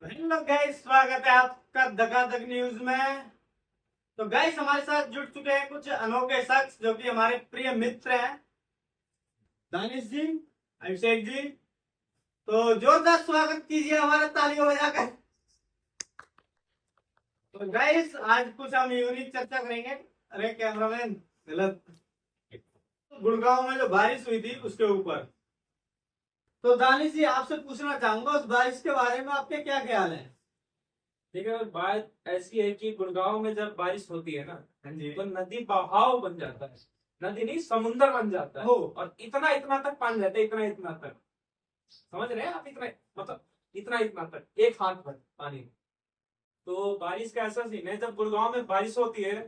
Hello guys, स्वागत है आपका धकाधक न्यूज में। तो गाइस, हमारे साथ जुड़ चुके हैं कुछ अनोखे शख्स जो कि हमारे प्रिय मित्र हैं, दानिश जी, अभिषेक जी। तो जोरदार स्वागत कीजिए हमारा तालियों बजाकर। तो गाइस, आज कुछ हम यूनिक चर्चा करेंगे। अरे कैमरामैन, गलत। गुड़गांव में जो बारिश हुई थी उसके ऊपर। तो दानिश जी, आपसे पूछना चाहूंगा उस बारिश के बारे में आपके क्या ख्याल है। देखिए, अगर बात ऐसी है कि गुड़गांव में जब बारिश होती है ना, हाँ जी। तो नदी बहाव बन जाता है। नदी नहीं, समुंदर बन जाता है। हो। और इतना इतना तक पानी रहता है, इतना इतना तक। समझ रहे हैं आप? इतना मतलब इतना इतना तक, एक हाथ भर पानी। तो बारिश का ऐसा सीन है, जब गुड़गांव में बारिश होती है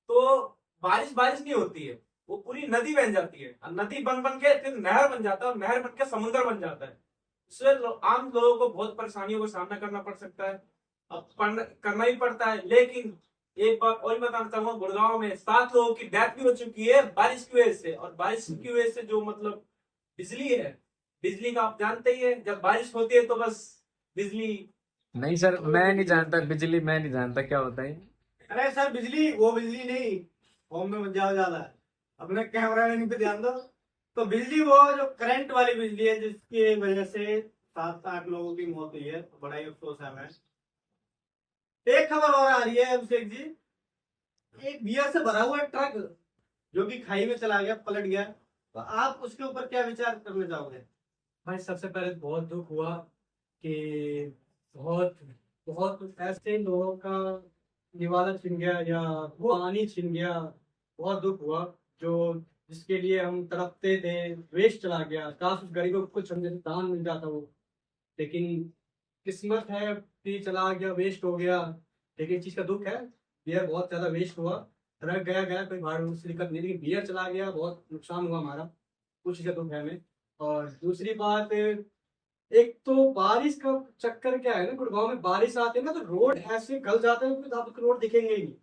तो बारिश बारिश नहीं होती है, वो पूरी नदी बन जाती है। और नदी बन बन के फिर नहर बन जाता है, और नहर बन के समुद्र बन जाता है। इससे आम लोगों को बहुत परेशानियों का सामना करना पड़ सकता है। अब करना ही पड़ता है। लेकिन एक बात और बताना चाहूंगा, गुड़गांव में 7 लोगों की डेथ भी हो चुकी है बारिश की वजह से। और बारिश की वजह से जो मतलब बिजली है, बिजली का आप जानते ही है, जब बारिश होती है तो बस बिजली। नहीं सर, मैं नहीं जानता बिजली, मैं नहीं जानता क्या होता है। अरे सर, बिजली वो बिजली नहीं, होम में मत जाओ ज्यादा, अपने कैमरा मैन पे ध्यान दो। तो बिजली वो जो करंट वाली बिजली है जिसकी वजह से 7-8 लोगों की मौत हुई है, तो बड़ा ही अफसोस है हमें। एक खबर और आ रही है अभिषेक जी। एक बियर से भरा हुआ ट्रक जो कि खाई में चला गया, पलट गया। तो आप उसके ऊपर क्या विचार करना चाहोगे। भाई सबसे पहले बहुत दुख हुआ कि बहुत बहुत ऐसे लोगों का निवाला छिन गया या पानी छिन गया। बहुत दुख हुआ जो जिसके लिए हम तड़पते थे, वेस्ट चला गया। काश उस गरीबों को कुछ समझे दान मिल जाता वो। लेकिन किस्मत है कि चला गया, वेस्ट हो गया। लेकिन इस चीज़ का दुख है, बियर बहुत ज़्यादा वेस्ट हुआ। ट्रक गया गया, कोई भाड़ से दिक्कत नहीं, लेकिन बियर चला गया, बहुत नुकसान हुआ हमारा। कुछ चीज़ का दुख है हमें। और दूसरी बात, एक तो बारिश का चक्कर क्या है ना, गुड़गांव में बारिश आती है ना तो रोड ऐसे गल जाते हैं कि आपको रोड दिखेंगे ही नहीं।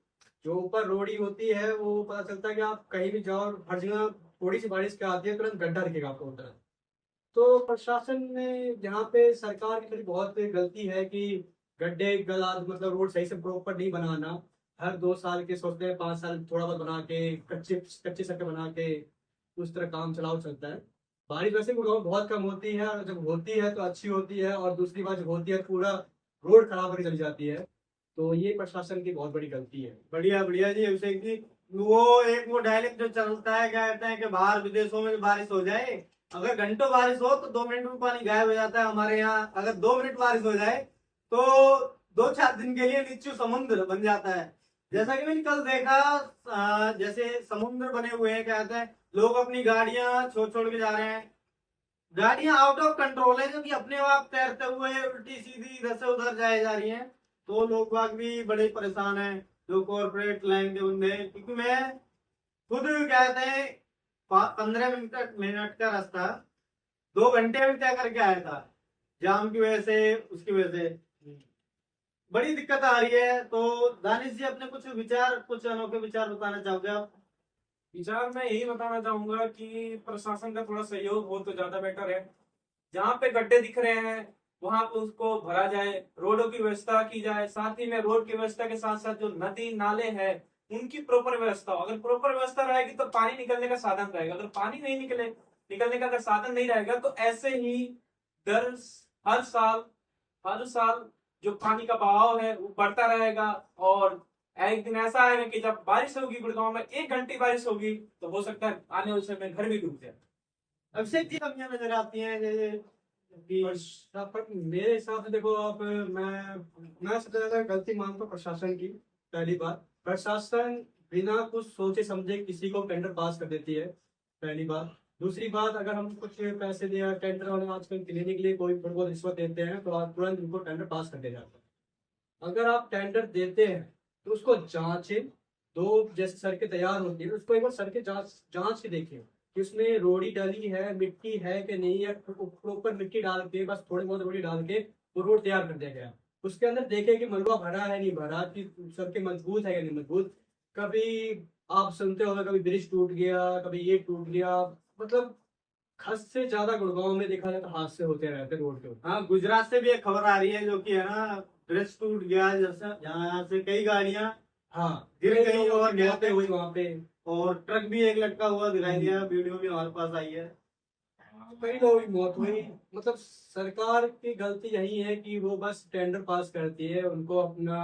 जो ऊपर रोड ही होती है वो पता चलता है कि आप कहीं भी जाओ, हर जगह थोड़ी सी बारिश क्या आती है तुरंत गड्ढा दिखेगा आपको उधर। तो प्रशासन ने यहाँ पे, सरकार की थोड़ी बहुत गलती है कि गड्ढे गला मतलब रोड सही से प्रॉपर नहीं बनाना। हर 2 साल के सोचते हैं, 5 साल थोड़ा बहुत बना के, कच्चे कच्ची सड़कें बना के उस तरह काम चलाओ चलता है। बारिश वैसे गुड़गांव में बहुत कम होती है, और जब होती है तो अच्छी होती है, और दूसरी बात जब होती है तो पूरा रोड खराब करके चली जाती है। तो ये प्रशासन की बहुत बड़ी गलती है। बढ़िया बढ़िया जी अभिषेक जी। वो डायलेक्ट जो चलता है, क्या कहते हैं कि बाहर विदेशों में बारिश हो जाए, अगर घंटों बारिश हो तो 2 मिनट में पानी गायब हो जाता है। हमारे यहाँ अगर 2 मिनट बारिश हो जाए तो 2-4 दिन के लिए नीचू समुद्र बन जाता है। जैसा कि मैंने कल देखा, जैसे समुद्र बने हुए हैं, क्या कहते हैं, लोग अपनी गाड़ियां छोड़ छोड़ के जा रहे हैं। गाड़ियां आउट ऑफ कंट्रोल है जो कि अपने आप तैरते हुए उल्टी सीधी इधर से उधर जाए जा रही हैं। तो लोग बाग भी बड़े परेशान हैं, जो कॉर्पोरेट लाइन के बंदे हैं। क्योंकि मैं खुद कहते हैं 15 मिनट मिनट का रास्ता 2 घंटे में तय करके आया था, जाम की वजह से, उसकी वजह से बड़ी दिक्कत आ रही है। तो दानिश जी, अपने कुछ विचार, कुछ अनोखे विचार बताना चाहोगे आप। विचार मैं यही बताना चाहूंगा कि प्रशासन का थोड़ा सहयोग हो तो ज्यादा बेटर है। जहाँ पे गड्ढे दिख रहे हैं वहां पे उसको भरा जाए, रोडों की व्यवस्था की जाए। साथ ही में रोड की व्यवस्था के साथ साथ जो नदी नाले हैं उनकी प्रॉपर व्यवस्था हो। अगर प्रॉपर व्यवस्था रहेगी तो पानी निकलने का साधन रहेगा। अगर पानी नहीं निकलने का अगर साधन नहीं रहेगा तो ऐसे ही दर हर साल हर साल जो पानी का बहाव है वो बढ़ता रहेगा। और एक दिन ऐसा आएगा कि जब बारिश होगी, गुड़गांव में 1 घंटे बारिश होगी, तो हो सकता है आने वाले समय में घर भी डूब जाए। अभिषेक जी, कमियां नजर आती हैं जैसे कि पर मेरे हिसाब से देखो आप, मैं सबसे ज्यादा गलती मानता हूँ प्रशासन की। पहली बात, प्रशासन बिना कुछ सोचे समझे किसी को टेंडर पास कर देती है, पहली बात। दूसरी बात, अगर हम कुछ पैसे दिया टेंडर वाले आजकल लेने के लिए कोई थोड़ी बहुत रिश्वत देते हैं तो आज तुरंत उनको टेंडर पास कर दिया जाता है। अगर आप टेंडर देते हैं तो उसको जांचें। दो जैसे सड़कें तैयार होती है उसको एक बार सड़कें जांच जांच के देखें कि उसमें रोड़ी डली है, मिट्टी है कि नहीं है। प्रॉपर मिट्टी डाल के, बस थोड़ी बहुत रोड़ी डाल के वो रोड तैयार कर दिया गया। उसके अंदर देखें कि मलबा भरा है नहीं भरा, कि सड़कें मजबूत है कि नहीं मजबूत। कभी आप सुनते होंगे कभी ब्रिज टूट गया, कभी ये टूट गया, मतलब हद से ज्यादा गुड़गांव में देखा जाए तो हादसे होते रहते रोड के ऊपर। हाँ, गुजरात से भी एक खबर आ रही है जो कि है ना, ब्रिज टूट गया, जैसे यहाँ से कई गाड़ियां हाँ, गिर कई गई लोगों और की गया मौतें हुई वहाँ पे। और ट्रक भी एक लटका हुआ दिखाई दिया, वीडियो भी हमारे पास आई है। कई लोगों की मौत हुई। मतलब सरकार की गलती यही है कि वो बस टेंडर पास करती है, उनको अपना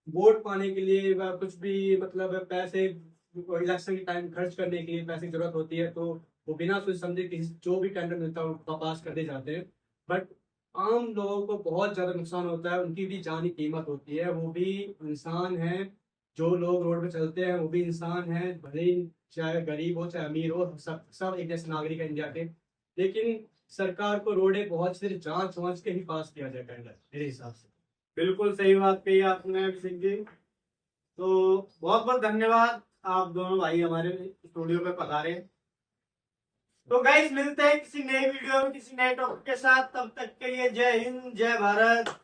वोट पाने के लिए व कुछ भी मतलब पैसे इलेक्शन के टाइम खर्च करने के लिए पैसे की जरूरत होती है, तो वो बिना सोच समझे किसी जो भी टेंडर मिलता है उनको पास कर दे जाते हैं। बट आम लोगों को बहुत ज्यादा नुकसान होता है, उनकी भी जानी कीमत होती है, वो भी इंसान है। जो लोग रोड पे चलते हैं वो भी इंसान है, भले ही चाहे गरीब हो चाहे अमीर हो, सब सब एक जैसे नागरिक है इंडिया के। लेकिन सरकार को रोडे बहुत सिर्फ जांच समझ के ही पास किया जाए टेंडर, मेरे हिसाब से। बिल्कुल सही बात कही आपने अभिषेक जी। तो बहुत बहुत धन्यवाद, आप दोनों भाई हमारे स्टूडियो पे पधारे। तो गाइस, मिलते हैं किसी नए वीडियो में किसी नए टॉपिक के साथ। तब तक के लिए जय हिंद, जय भारत।